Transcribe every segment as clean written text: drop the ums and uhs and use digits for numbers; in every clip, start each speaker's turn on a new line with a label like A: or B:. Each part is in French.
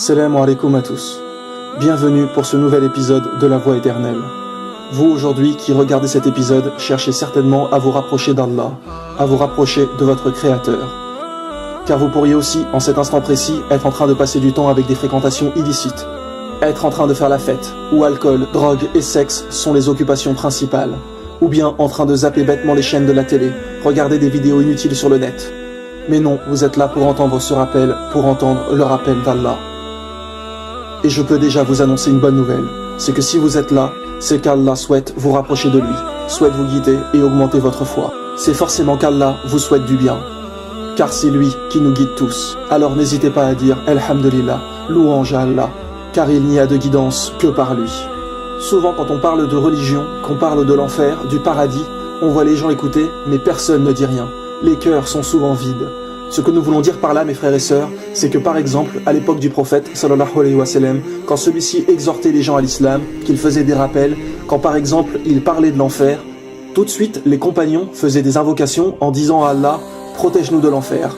A: Salam alaikum à tous. Bienvenue pour ce nouvel épisode de La Voie éternelle. Vous aujourd'hui qui regardez cet épisode, cherchez certainement à vous rapprocher d'Allah, à vous rapprocher de votre Créateur. Car vous pourriez aussi, en cet instant précis, être en train de passer du temps avec des fréquentations illicites, être en train de faire la fête, où alcool, drogue et sexe sont les occupations principales, ou bien en train de zapper bêtement les chaînes de la télé, regarder des vidéos inutiles sur le net. Mais non, vous êtes là pour entendre ce rappel, pour entendre le rappel d'Allah. Et je peux déjà vous annoncer une bonne nouvelle, c'est que si vous êtes là, c'est qu'Allah souhaite vous rapprocher de lui, souhaite vous guider et augmenter votre foi. C'est forcément qu'Allah vous souhaite du bien, car c'est lui qui nous guide tous. Alors n'hésitez pas à dire « Alhamdulillah », louange à Allah, car il n'y a de guidance que par lui. Souvent quand on parle de religion, qu'on parle de l'enfer, du paradis, on voit les gens écouter, mais personne ne dit rien. Les cœurs sont souvent vides. Ce que nous voulons dire par là, mes frères et sœurs, c'est que par exemple, à l'époque du prophète, sallallahu alayhi wa sallam, quand celui-ci exhortait les gens à l'islam, qu'il faisait des rappels, quand par exemple, il parlait de l'enfer, tout de suite, les compagnons faisaient des invocations en disant à Allah, protège-nous de l'enfer.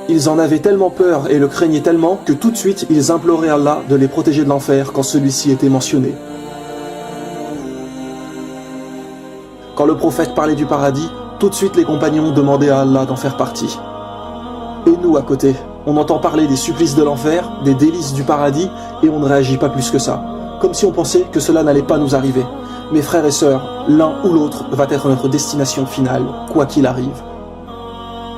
A: Ils en avaient tellement peur et le craignaient tellement que tout de suite, ils imploraient Allah de les protéger de l'enfer quand celui-ci était mentionné. Quand le prophète parlait du paradis, tout de suite les compagnons demandaient à Allah d'en faire partie. Et nous, à côté, on entend parler des supplices de l'enfer, des délices du paradis, et on ne réagit pas plus que ça. Comme si on pensait que cela n'allait pas nous arriver. Mes frères et sœurs, l'un ou l'autre va être notre destination finale, quoi qu'il arrive.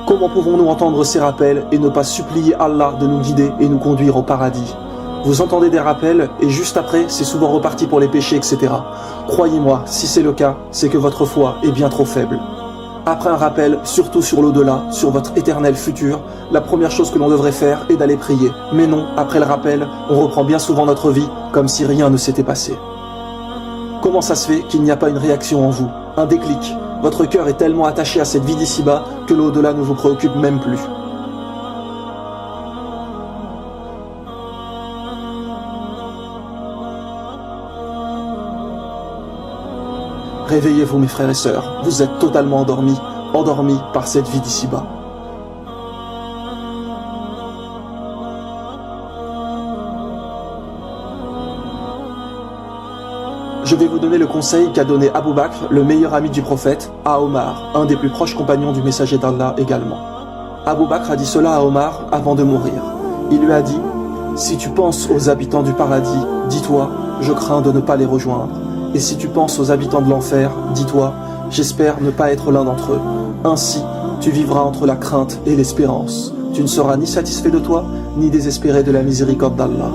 A: Comment pouvons-nous entendre ces rappels et ne pas supplier Allah de nous guider et nous conduire au paradis? Vous entendez des rappels, et juste après, c'est souvent reparti pour les péchés, etc. Croyez-moi, si c'est le cas, c'est que votre foi est bien trop faible. Après un rappel, surtout sur l'au-delà, sur votre éternel futur, la première chose que l'on devrait faire est d'aller prier. Mais non, après le rappel, on reprend bien souvent notre vie comme si rien ne s'était passé. Comment ça se fait qu'il n'y a pas une réaction en vous, un déclic? Votre cœur est tellement attaché à cette vie d'ici-bas que l'au-delà ne vous préoccupe même plus. Réveillez-vous mes frères et sœurs, vous êtes totalement endormis par cette vie d'ici-bas. Je vais vous donner le conseil qu'a donné Abu Bakr, le meilleur ami du prophète, à Omar, un des plus proches compagnons du messager d'Allah également. Abu Bakr a dit cela à Omar avant de mourir. Il lui a dit « Si tu penses aux habitants du paradis, dis-toi, je crains de ne pas les rejoindre. Et si tu penses aux habitants de l'enfer, dis-toi, j'espère ne pas être l'un d'entre eux. Ainsi, tu vivras entre la crainte et l'espérance. Tu ne seras ni satisfait de toi, ni désespéré de la miséricorde d'Allah. »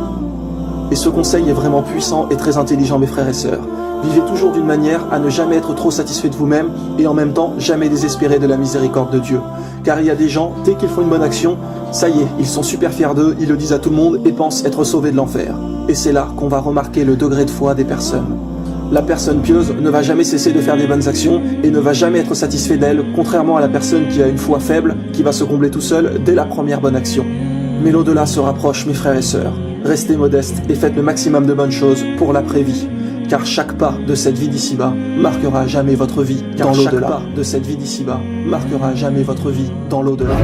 A: Et ce conseil est vraiment puissant et très intelligent, mes frères et sœurs. Vivez toujours d'une manière à ne jamais être trop satisfait de vous-même et en même temps jamais désespéré de la miséricorde de Dieu. Car il y a des gens, dès qu'ils font une bonne action, ça y est, ils sont super fiers d'eux, ils le disent à tout le monde et pensent être sauvés de l'enfer. Et c'est là qu'on va remarquer le degré de foi des personnes. La personne pieuse ne va jamais cesser de faire des bonnes actions et ne va jamais être satisfait d'elle, contrairement à la personne qui a une foi faible, qui va se combler tout seul dès la première bonne action. Mais l'au-delà se rapproche, mes frères et sœurs. Restez modestes et faites le maximum de bonnes choses pour l'après-vie. Car chaque pas de cette vie d'ici-bas marquera jamais votre vie dans l'au-delà. Chaque pas de cette vie d'ici-bas marquera jamais votre vie dans l'au-delà.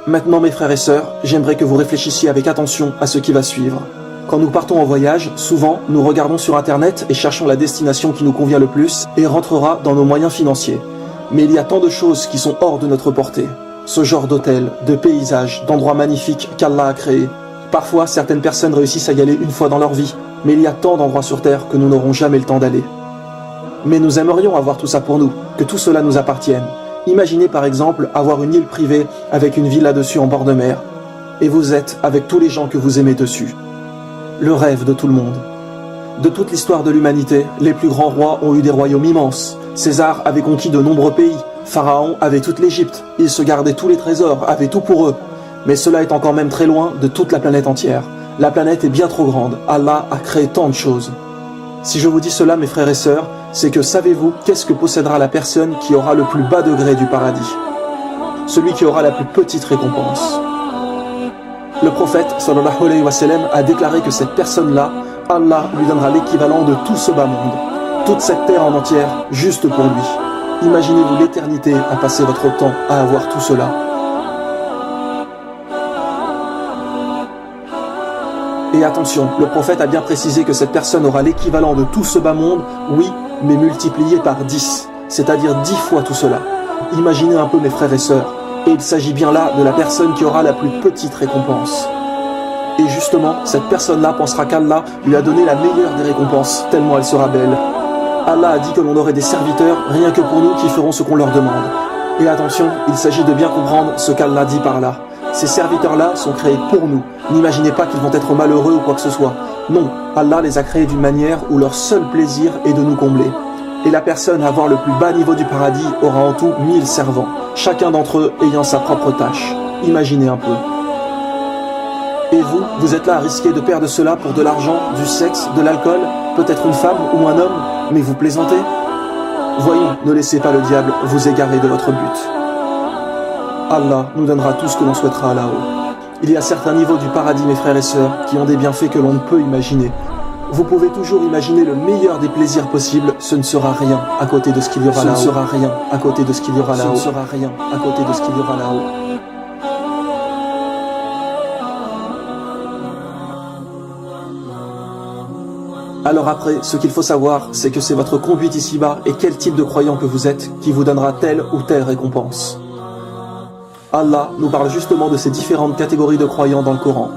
A: Maintenant mes frères et sœurs, j'aimerais que vous réfléchissiez avec attention à ce qui va suivre. Quand nous partons en voyage, souvent, nous regardons sur internet et cherchons la destination qui nous convient le plus et rentrera dans nos moyens financiers. Mais il y a tant de choses qui sont hors de notre portée. Ce genre d'hôtels, de paysages, d'endroits magnifiques qu'Allah a créés. Parfois, certaines personnes réussissent à y aller une fois dans leur vie, mais il y a tant d'endroits sur terre que nous n'aurons jamais le temps d'aller. Mais nous aimerions avoir tout ça pour nous, que tout cela nous appartienne. Imaginez par exemple avoir une île privée avec une villa dessus en bord de mer. Et vous êtes avec tous les gens que vous aimez dessus. Le rêve de tout le monde. De toute l'histoire de l'humanité, les plus grands rois ont eu des royaumes immenses. César avait conquis de nombreux pays. Pharaon avait toute l'Égypte. Il se gardait tous les trésors, avait tout pour eux. Mais cela est encore même très loin de toute la planète entière. La planète est bien trop grande. Allah a créé tant de choses. Si je vous dis cela, mes frères et sœurs, c'est que savez-vous qu'est-ce que possédera la personne qui aura le plus bas degré du paradis? Celui qui aura la plus petite récompense. Le prophète sallallahu alayhi wa sallam a déclaré que cette personne-là, Allah lui donnera l'équivalent de tout ce bas monde, toute cette terre en entière, juste pour lui. Imaginez-vous l'éternité à passer votre temps à avoir tout cela. Et attention, le prophète a bien précisé que cette personne aura l'équivalent de tout ce bas monde, oui, mais multiplié par 10, c'est-à-dire 10 fois tout cela. Imaginez un peu mes frères et sœurs, et il s'agit bien là de la personne qui aura la plus petite récompense. Et justement, cette personne-là pensera qu'Allah lui a donné la meilleure des récompenses, tellement elle sera belle. Allah a dit que l'on aurait des serviteurs, rien que pour nous, qui feront ce qu'on leur demande. Et attention, il s'agit de bien comprendre ce qu'Allah dit par là. Ces serviteurs-là sont créés pour nous. N'imaginez pas qu'ils vont être malheureux ou quoi que ce soit. Non, Allah les a créés d'une manière où leur seul plaisir est de nous combler. Et la personne à avoir le plus bas niveau du paradis aura en tout 1000 servants, chacun d'entre eux ayant sa propre tâche. Imaginez un peu. Et vous, vous êtes là à risquer de perdre cela pour de l'argent, du sexe, de l'alcool, peut-être une femme ou un homme, mais vous plaisantez? Voyons, ne laissez pas le diable vous égarer de votre but. Allah nous donnera tout ce que l'on souhaitera là-haut. Il y a certains niveaux du paradis, mes frères et sœurs, qui ont des bienfaits que l'on ne peut imaginer. Vous pouvez toujours imaginer le meilleur des plaisirs possibles, ce ne sera rien à côté de ce qu'il y aura là-haut. Ce ne sera rien à côté de ce qu'il y aura là-haut. Ce ne sera rien à côté de ce qu'il y aura là-haut. Alors après, ce qu'il faut savoir, c'est que c'est votre conduite ici-bas et quel type de croyant que vous êtes qui vous donnera telle ou telle récompense. Allah nous parle justement de ces différentes catégories de croyants dans le Coran.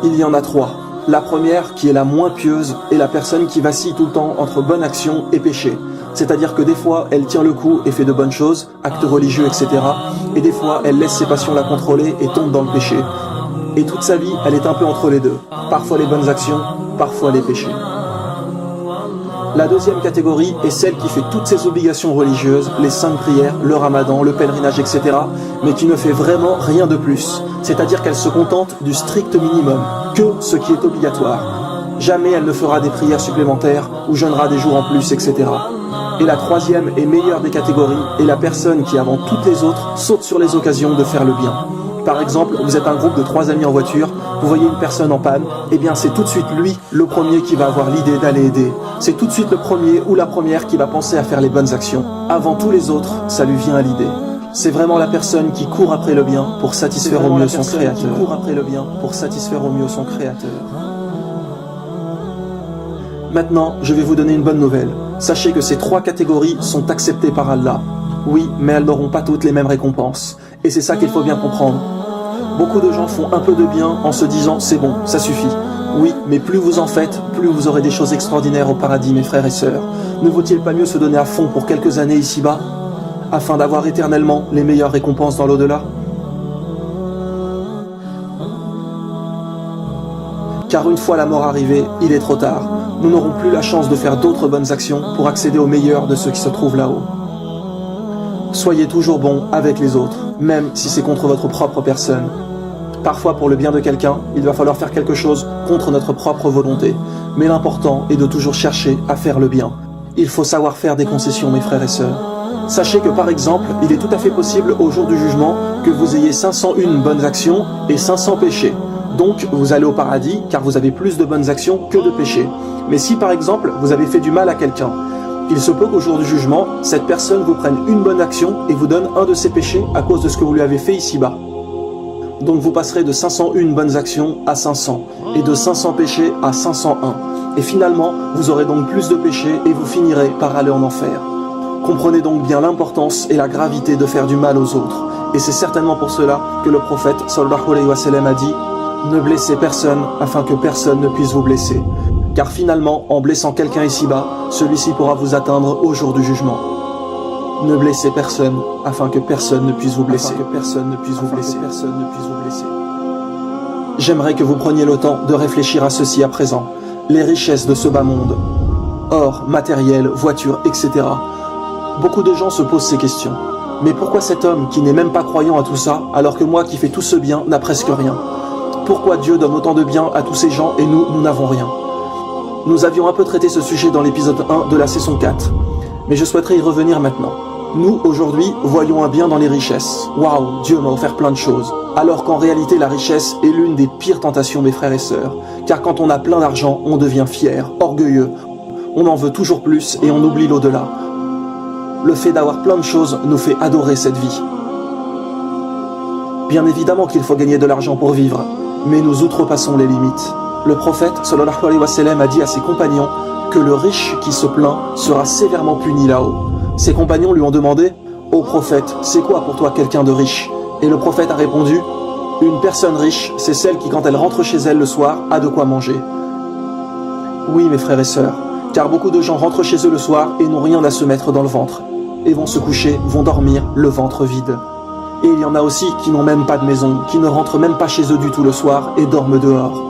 A: Il y en a 3. La première, qui est la moins pieuse, est la personne qui vacille tout le temps entre bonne action et péché. C'est-à-dire que des fois, elle tient le coup et fait de bonnes choses, actes religieux, etc. Et des fois, elle laisse ses passions la contrôler et tombe dans le péché. Et toute sa vie, elle est un peu entre les deux. Parfois les bonnes actions, parfois les péchés. La deuxième catégorie est celle qui fait toutes ses obligations religieuses, les 5 prières, le ramadan, le pèlerinage, etc. mais qui ne fait vraiment rien de plus. C'est-à-dire qu'elle se contente du strict minimum, que ce qui est obligatoire. Jamais elle ne fera des prières supplémentaires ou jeûnera des jours en plus, etc. Et la troisième et meilleure des catégories est la personne qui, avant toutes les autres, saute sur les occasions de faire le bien. Par exemple, vous êtes un groupe de 3 amis en voiture, vous voyez une personne en panne, et bien c'est tout de suite lui, le premier qui va avoir l'idée d'aller aider. C'est tout de suite le premier ou la première qui va penser à faire les bonnes actions. Avant tous les autres, ça lui vient à l'idée. C'est vraiment la personne qui court après le bien pour satisfaire au mieux son Créateur. Qui court après le bien pour satisfaire au mieux son Créateur. Maintenant, je vais vous donner une bonne nouvelle. Sachez que ces 3 catégories sont acceptées par Allah. Oui, mais elles n'auront pas toutes les mêmes récompenses. Et c'est ça qu'il faut bien comprendre. Beaucoup de gens font un peu de bien en se disant « c'est bon, ça suffit ». Oui, mais plus vous en faites, plus vous aurez des choses extraordinaires au paradis, mes frères et sœurs. Ne vaut-il pas mieux se donner à fond pour quelques années ici-bas, afin d'avoir éternellement les meilleures récompenses dans l'au-delà? Car une fois la mort arrivée, il est trop tard. Nous n'aurons plus la chance de faire d'autres bonnes actions pour accéder au meilleur de ceux qui se trouvent là-haut. Soyez toujours bon avec les autres, même si c'est contre votre propre personne. Parfois, pour le bien de quelqu'un, il va falloir faire quelque chose contre notre propre volonté. Mais l'important est de toujours chercher à faire le bien. Il faut savoir faire des concessions, mes frères et sœurs. Sachez que par exemple, il est tout à fait possible au jour du jugement que vous ayez 501 bonnes actions et 500 péchés. Donc, vous allez au paradis car vous avez plus de bonnes actions que de péchés. Mais si par exemple, vous avez fait du mal à quelqu'un, il se peut qu'au jour du jugement, cette personne vous prenne une bonne action et vous donne un de ses péchés à cause de ce que vous lui avez fait ici-bas. Donc vous passerez de 501 bonnes actions à 500 et de 500 péchés à 501. Et finalement, vous aurez donc plus de péchés et vous finirez par aller en enfer. Comprenez donc bien l'importance et la gravité de faire du mal aux autres. Et c'est certainement pour cela que le prophète sallallahu alayhi wa sallam a dit « Ne blessez personne afin que personne ne puisse vous blesser. » Car finalement, en blessant quelqu'un ici-bas, celui-ci pourra vous atteindre au jour du jugement. Ne blessez personne afin que personne ne puisse vous blesser. J'aimerais que vous preniez le temps de réfléchir à ceci à présent. Les richesses de ce bas monde. Or, matériel, voitures, etc. Beaucoup de gens se posent ces questions. Mais pourquoi cet homme qui n'est même pas croyant à tout ça, alors que moi qui fais tout ce bien n'a presque rien? Pourquoi Dieu donne autant de bien à tous ces gens et nous n'avons rien? Nous avions un peu traité ce sujet dans l'épisode 1 de la saison 4, mais je souhaiterais y revenir maintenant. Nous, aujourd'hui, voyons un bien dans les richesses. Waouh, Dieu m'a offert plein de choses. Alors qu'en réalité, la richesse est l'une des pires tentations, mes frères et sœurs. Car quand on a plein d'argent, on devient fier, orgueilleux. On en veut toujours plus et on oublie l'au-delà. Le fait d'avoir plein de choses nous fait adorer cette vie. Bien évidemment qu'il faut gagner de l'argent pour vivre, mais nous outrepassons les limites. Le prophète, sallallahu alayhi wa sallam, a dit à ses compagnons que le riche qui se plaint sera sévèrement puni là-haut. Ses compagnons lui ont demandé « Ô prophète, c'est quoi pour toi quelqu'un de riche ?» Et le prophète a répondu « Une personne riche, c'est celle qui, quand elle rentre chez elle le soir, a de quoi manger. » Oui, mes frères et sœurs, car beaucoup de gens rentrent chez eux le soir et n'ont rien à se mettre dans le ventre, et vont se coucher, vont dormir, le ventre vide. Et il y en a aussi qui n'ont même pas de maison, qui ne rentrent même pas chez eux du tout le soir et dorment dehors.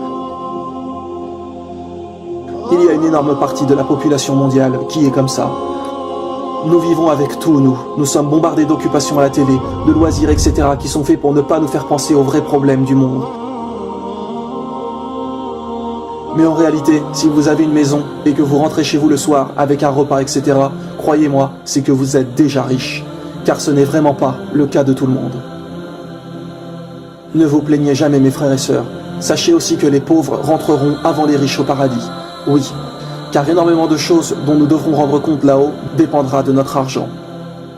A: Il y a une énorme partie de la population mondiale qui est comme ça. Nous vivons avec tout, nous sommes bombardés d'occupations à la télé, de loisirs, etc. qui sont faits pour ne pas nous faire penser aux vrais problèmes du monde. Mais en réalité, si vous avez une maison et que vous rentrez chez vous le soir avec un repas, etc., croyez-moi, c'est que vous êtes déjà riche, car ce n'est vraiment pas le cas de tout le monde. Ne vous plaignez jamais, mes frères et sœurs. Sachez aussi que les pauvres rentreront avant les riches au paradis. Oui, car énormément de choses dont nous devrons rendre compte là-haut dépendra de notre argent.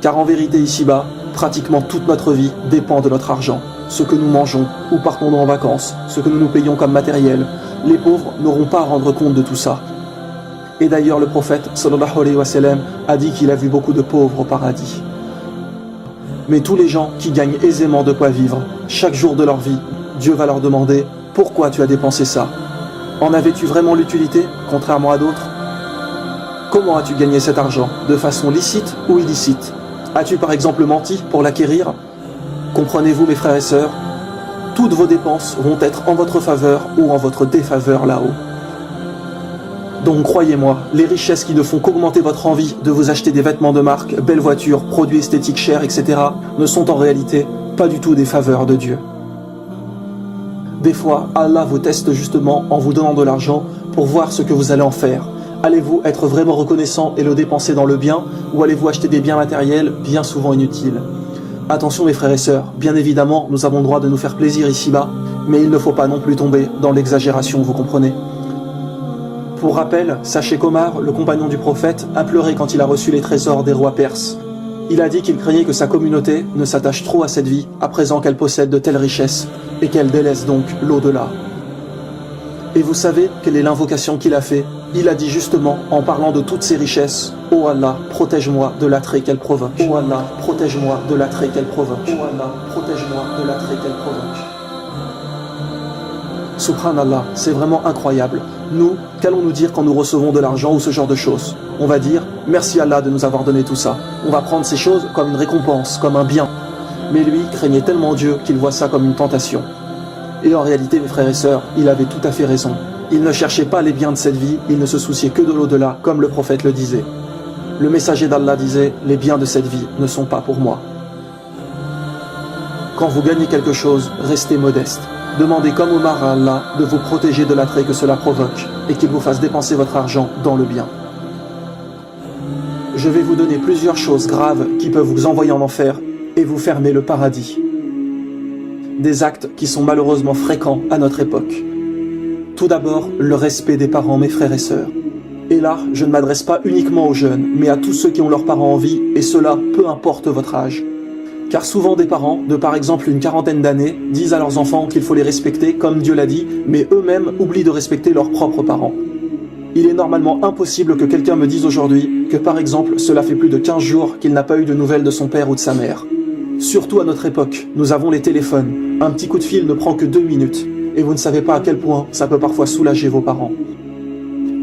A: Car en vérité ici-bas, pratiquement toute notre vie dépend de notre argent. Ce que nous mangeons, où partons-nous en vacances, ce que nous nous payons comme matériel. Les pauvres n'auront pas à rendre compte de tout ça. Et d'ailleurs le prophète sallallahu alayhi wa sallam a dit qu'il a vu beaucoup de pauvres au paradis. Mais tous les gens qui gagnent aisément de quoi vivre, chaque jour de leur vie, Dieu va leur demander « Pourquoi tu as dépensé ça ? En avais-tu vraiment l'utilité, contrairement à d'autres ? Comment as-tu gagné cet argent ? De façon licite ou illicite ? As-tu par exemple menti pour l'acquérir ? Comprenez-vous mes frères et sœurs ? Toutes vos dépenses vont être en votre faveur ou en votre défaveur là-haut. Donc croyez-moi, les richesses qui ne font qu'augmenter votre envie de vous acheter des vêtements de marque, belles voitures, produits esthétiques chers, etc. ne sont en réalité pas du tout des faveurs de Dieu. Des fois, Allah vous teste justement en vous donnant de l'argent pour voir ce que vous allez en faire. Allez-vous être vraiment reconnaissant et le dépenser dans le bien, ou allez-vous acheter des biens matériels bien souvent inutiles ? Attention mes frères et sœurs, bien évidemment, nous avons le droit de nous faire plaisir ici-bas, mais il ne faut pas non plus tomber dans l'exagération, vous comprenez ? Pour rappel, sachez qu'Omar, le compagnon du prophète, a pleuré quand il a reçu les trésors des rois perses. Il a dit qu'il craignait que sa communauté ne s'attache trop à cette vie, à présent qu'elle possède de telles richesses, et qu'elle délaisse donc l'au-delà. Et vous savez quelle est l'invocation qu'il a fait ? Il a dit justement, en parlant de toutes ces richesses, « Oh Allah, protège-moi de l'attrait qu'elle provoque. Oh Allah, protège-moi de l'attrait qu'elle provoque. Oh Allah, protège-moi de l'attrait qu'elle provoque. » Subhanallah, c'est vraiment incroyable. Nous, qu'allons-nous dire quand nous recevons de l'argent ou ce genre de choses ? On va dire « Merci Allah de nous avoir donné tout ça ». On va prendre ces choses comme une récompense, comme un bien. Mais lui craignait tellement Dieu qu'il voit ça comme une tentation. Et en réalité, mes frères et sœurs, il avait tout à fait raison. Il ne cherchait pas les biens de cette vie, il ne se souciait que de l'au-delà, comme le prophète le disait. Le messager d'Allah disait « Les biens de cette vie ne sont pas pour moi ». Quand vous gagnez quelque chose, restez modeste. Demandez comme Omar à Allah de vous protéger de l'attrait que cela provoque et qu'il vous fasse dépenser votre argent dans le bien. Je vais vous donner plusieurs choses graves qui peuvent vous envoyer en enfer et vous fermer le paradis. Des actes qui sont malheureusement fréquents à notre époque. Tout d'abord, le respect des parents, mes frères et sœurs. Et là, je ne m'adresse pas uniquement aux jeunes, mais à tous ceux qui ont leurs parents en vie, et cela, peu importe votre âge. Car souvent des parents, de par exemple une quarantaine d'années, disent à leurs enfants qu'il faut les respecter comme Dieu l'a dit, mais eux-mêmes oublient de respecter leurs propres parents. Il est normalement impossible que quelqu'un me dise aujourd'hui que par exemple cela fait plus de 15 jours qu'il n'a pas eu de nouvelles de son père ou de sa mère. Surtout à notre époque, nous avons les téléphones, un petit coup de fil ne prend que 2 minutes, et vous ne savez pas à quel point ça peut parfois soulager vos parents.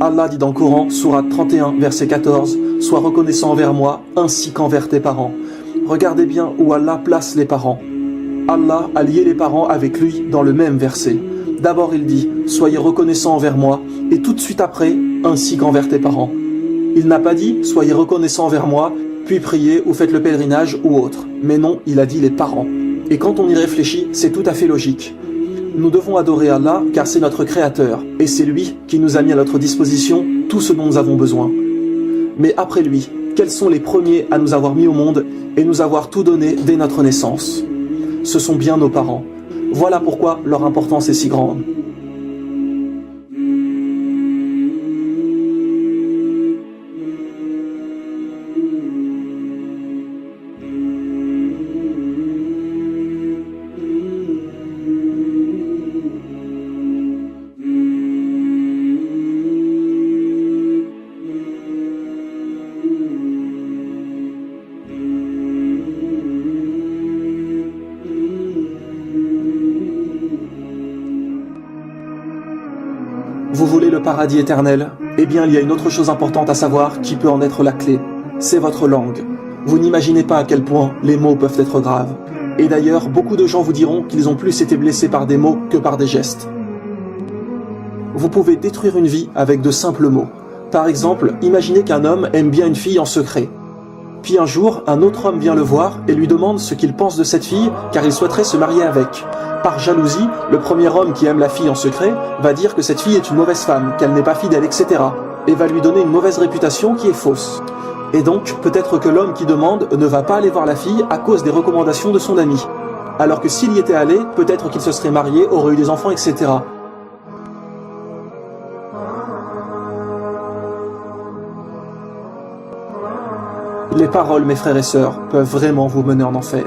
A: Allah dit dans le Coran, sourate 31, verset 14, « Sois reconnaissant envers moi, ainsi qu'envers tes parents ». Regardez bien où Allah place les parents. Allah a lié les parents avec lui dans le même verset. D'abord il dit « Soyez reconnaissants envers moi » et tout de suite après « Ainsi qu'envers tes parents ». Il n'a pas dit « Soyez reconnaissants envers moi » puis priez ou faites le pèlerinage ou autre. Mais non, il a dit les parents. Et quand on y réfléchit, c'est tout à fait logique. Nous devons adorer Allah car c'est notre Créateur et c'est lui qui nous a mis à notre disposition tout ce dont nous avons besoin. Mais après lui, quels sont les premiers à nous avoir mis au monde et nous avoir tout donné dès notre naissance? Ce sont bien nos parents. Voilà pourquoi leur importance est si grande. Vous voulez le paradis éternel? Eh bien, il y a une autre chose importante à savoir qui peut en être la clé. C'est votre langue. Vous n'imaginez pas à quel point les mots peuvent être graves. Et d'ailleurs, beaucoup de gens vous diront qu'ils ont plus été blessés par des mots que par des gestes. Vous pouvez détruire une vie avec de simples mots. Par exemple, imaginez qu'un homme aime bien une fille en secret. Puis un jour, un autre homme vient le voir et lui demande ce qu'il pense de cette fille car il souhaiterait se marier avec. Par jalousie, le premier homme qui aime la fille en secret va dire que cette fille est une mauvaise femme, qu'elle n'est pas fidèle, etc. et va lui donner une mauvaise réputation qui est fausse. Et donc, peut-être que l'homme qui demande ne va pas aller voir la fille à cause des recommandations de son ami. Alors que s'il y était allé, peut-être qu'il se serait marié, aurait eu des enfants, etc. Les paroles, mes frères et sœurs, peuvent vraiment vous mener en enfer.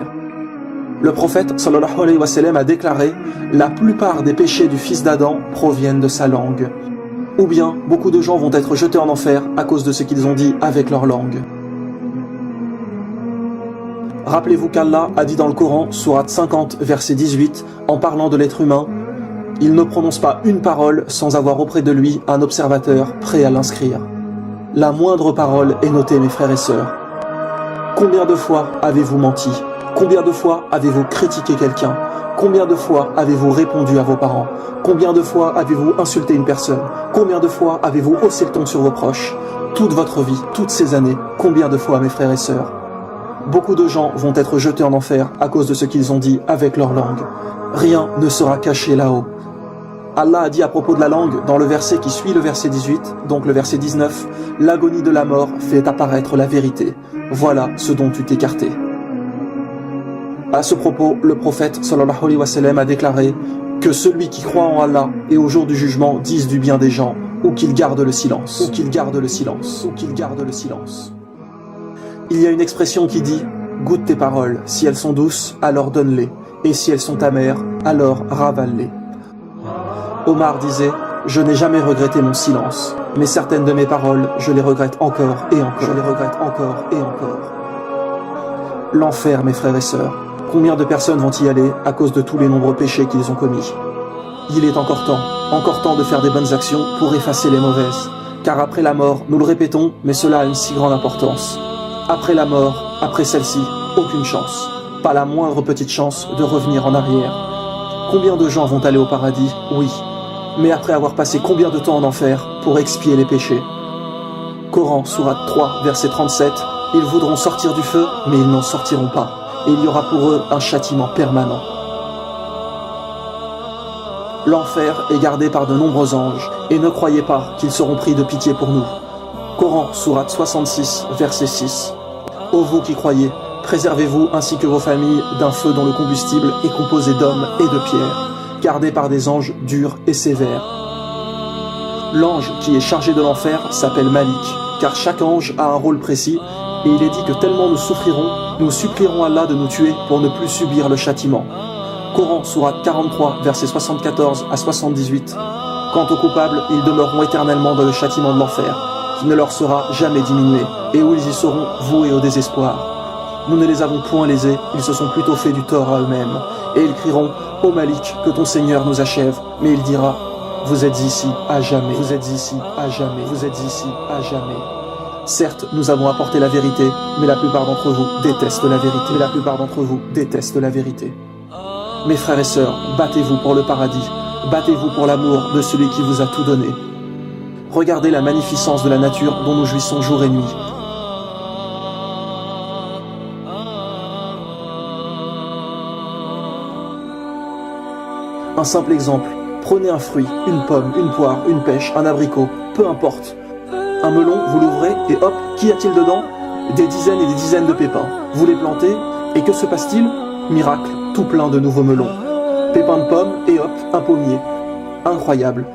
A: Le prophète sallallahu alayhi wa sallam a déclaré « La plupart des péchés du fils d'Adam proviennent de sa langue ». Ou bien, beaucoup de gens vont être jetés en enfer à cause de ce qu'ils ont dit avec leur langue. Rappelez-vous qu'Allah a dit dans le Coran, sourate 50, verset 18, en parlant de l'être humain, « Il ne prononce pas une parole sans avoir auprès de lui un observateur prêt à l'inscrire. » La moindre parole est notée, mes frères et sœurs. Combien de fois avez-vous menti? Combien de fois avez-vous critiqué quelqu'un? Combien de fois avez-vous répondu à vos parents? Combien de fois avez-vous insulté une personne? Combien de fois avez-vous haussé le ton sur vos proches? Toute votre vie, toutes ces années, combien de fois, mes frères et sœurs? Beaucoup de gens vont être jetés en enfer à cause de ce qu'ils ont dit avec leur langue. Rien ne sera caché là-haut. Allah a dit à propos de la langue, dans le verset qui suit le verset 18, donc le verset 19, « L'agonie de la mort fait apparaître la vérité. Voilà ce dont tu t'écartais. » À ce propos, le prophète sallallahu alayhi wa sallam a déclaré que celui qui croit en Allah et au jour du jugement dise du bien des gens, ou qu'il garde le silence, ou qu'il garde le silence, ou qu'il garde le silence. Il y a une expression qui dit « Goûte tes paroles, si elles sont douces, alors donne-les, et si elles sont amères, alors ravale-les. » Omar disait « Je n'ai jamais regretté mon silence, mais certaines de mes paroles, je les regrette encore et encore, je les regrette encore et encore. » L'enfer, mes frères et sœurs, combien de personnes vont y aller à cause de tous les nombreux péchés qu'ils ont commis? Il est encore temps de faire des bonnes actions pour effacer les mauvaises, car après la mort, nous le répétons, mais cela a une si grande importance. Après la mort, après celle-ci, aucune chance, pas la moindre petite chance de revenir en arrière. Combien de gens vont aller au paradis? Oui. Mais après avoir passé combien de temps en enfer pour expier les péchés? Coran, sourate 3, verset 37, « Ils voudront sortir du feu, mais ils n'en sortiront pas, et il y aura pour eux un châtiment permanent. » L'enfer est gardé par de nombreux anges, et ne croyez pas qu'ils seront pris de pitié pour nous. Coran, sourate 66, verset 6. « Ô vous qui croyez, préservez-vous ainsi que vos familles d'un feu dont le combustible est composé d'hommes et de pierres, gardé par des anges durs et sévères. » L'ange qui est chargé de l'enfer s'appelle Malik, car chaque ange a un rôle précis, et il est dit que tellement nous souffrirons, nous supplierons Allah de nous tuer pour ne plus subir le châtiment. Coran, sourate 43, versets 74 à 78. Quant aux coupables, ils demeureront éternellement dans le châtiment de l'enfer, qui ne leur sera jamais diminué, et où ils y seront voués au désespoir. Nous ne les avons point lésés, ils se sont plutôt fait du tort à eux-mêmes. Et ils crieront, « Ô Malik, que ton Seigneur nous achève. » Mais il dira, « Vous êtes ici à jamais, vous êtes ici à jamais, vous êtes ici à jamais. » Certes, nous avons apporté la vérité, mais la plupart d'entre vous détestent la vérité. Mais la plupart d'entre vous détestent la vérité. Mes frères et sœurs, battez-vous pour le paradis. Battez-vous pour l'amour de celui qui vous a tout donné. Regardez la magnificence de la nature dont nous jouissons jour et nuit. Un simple exemple, prenez un fruit, une pomme, une poire, une pêche, un abricot, peu importe. Un melon, vous l'ouvrez et hop, qu'y a-t-il dedans? Des dizaines et des dizaines de pépins. Vous les plantez et que se passe-t-il? Miracle, tout plein de nouveaux melons. Pépins de pommes et hop, un pommier. Incroyable.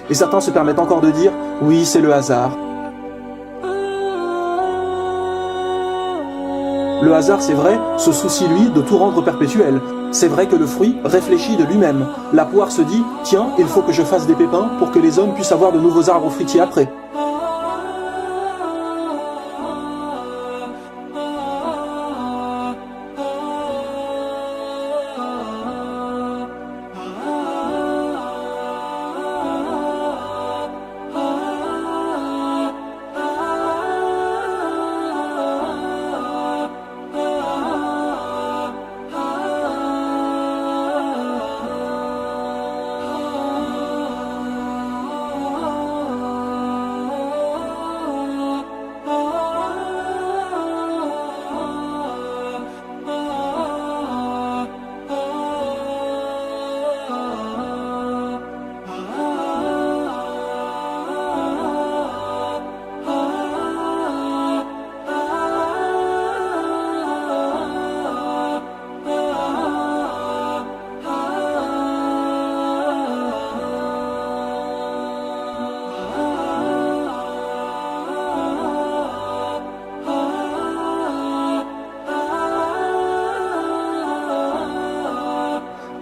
A: Et certains se permettent encore de dire « oui, c'est le hasard ». Le hasard, c'est vrai, se soucie lui de tout rendre perpétuel. C'est vrai que le fruit réfléchit de lui-même. La poire se dit « tiens, il faut que je fasse des pépins pour que les hommes puissent avoir de nouveaux arbres fruitiers après ».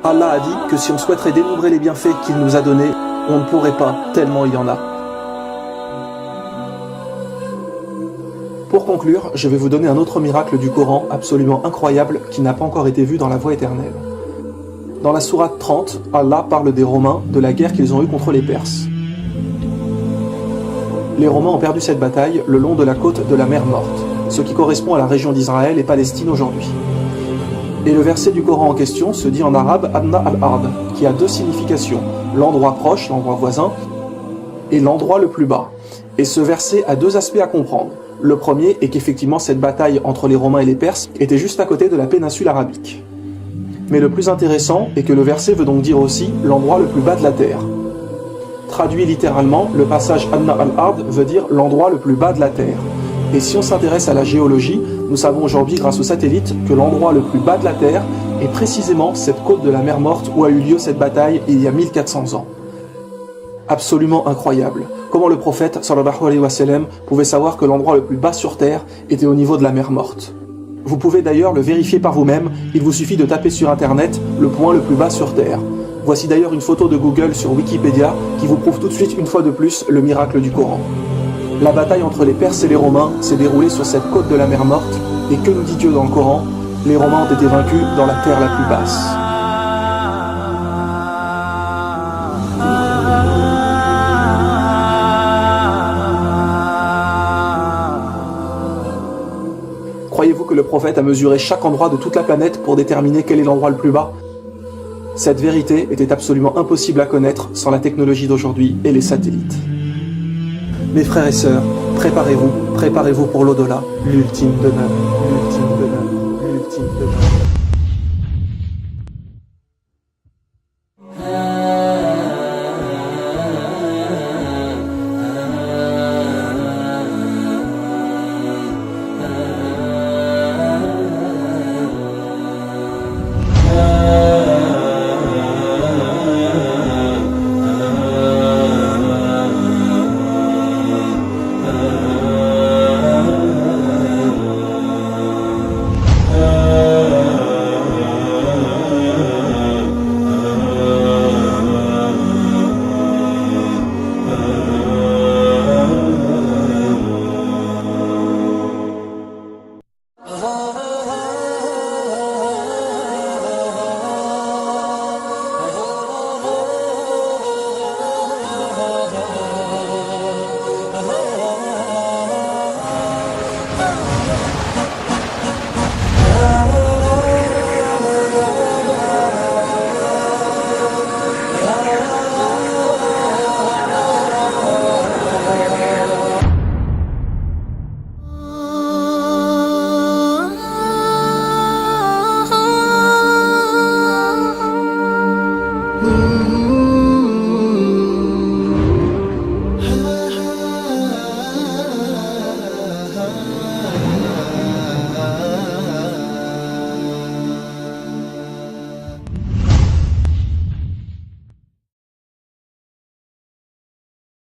A: Allah a dit que si on souhaiterait dénombrer les bienfaits qu'il nous a donnés, on ne pourrait pas, tellement il y en a. Pour conclure, je vais vous donner un autre miracle du Coran absolument incroyable qui n'a pas encore été vu dans la voie éternelle. Dans la sourate 30, Allah parle des Romains, de la guerre qu'ils ont eue contre les Perses. Les Romains ont perdu cette bataille le long de la côte de la mer Morte, ce qui correspond à la région d'Israël et Palestine aujourd'hui. Et le verset du Coran en question se dit en arabe Adna al-Ard, qui a deux significations, l'endroit proche, l'endroit voisin, et l'endroit le plus bas. Et ce verset a deux aspects à comprendre. Le premier est qu'effectivement cette bataille entre les Romains et les Perses était juste à côté de la péninsule arabique. Mais le plus intéressant est que le verset veut donc dire aussi l'endroit le plus bas de la terre. Traduit littéralement, le passage Adna al-Ard veut dire l'endroit le plus bas de la terre. Et si on s'intéresse à la géologie, nous savons aujourd'hui grâce aux satellites que l'endroit le plus bas de la Terre est précisément cette côte de la mer Morte où a eu lieu cette bataille il y a 1400 ans. Absolument incroyable. Comment le prophète sallallahu alayhi wa sallam pouvait savoir que l'endroit le plus bas sur Terre était au niveau de la mer Morte. Vous pouvez d'ailleurs le vérifier par vous-même, il vous suffit de taper sur internet le point le plus bas sur Terre. Voici d'ailleurs une photo de Google sur Wikipédia qui vous prouve tout de suite une fois de plus le miracle du Coran. La bataille entre les Perses et les Romains s'est déroulée sur cette côte de la mer Morte, et que nous dit Dieu dans le Coran? Les Romains ont été vaincus dans la terre la plus basse. Croyez-vous que le prophète a mesuré chaque endroit de toute la planète pour déterminer quel est l'endroit le plus bas? Cette vérité était absolument impossible à connaître sans la technologie d'aujourd'hui et les satellites. Mes frères et sœurs, préparez-vous pour l'au-delà, l'ultime demeure, l'ultime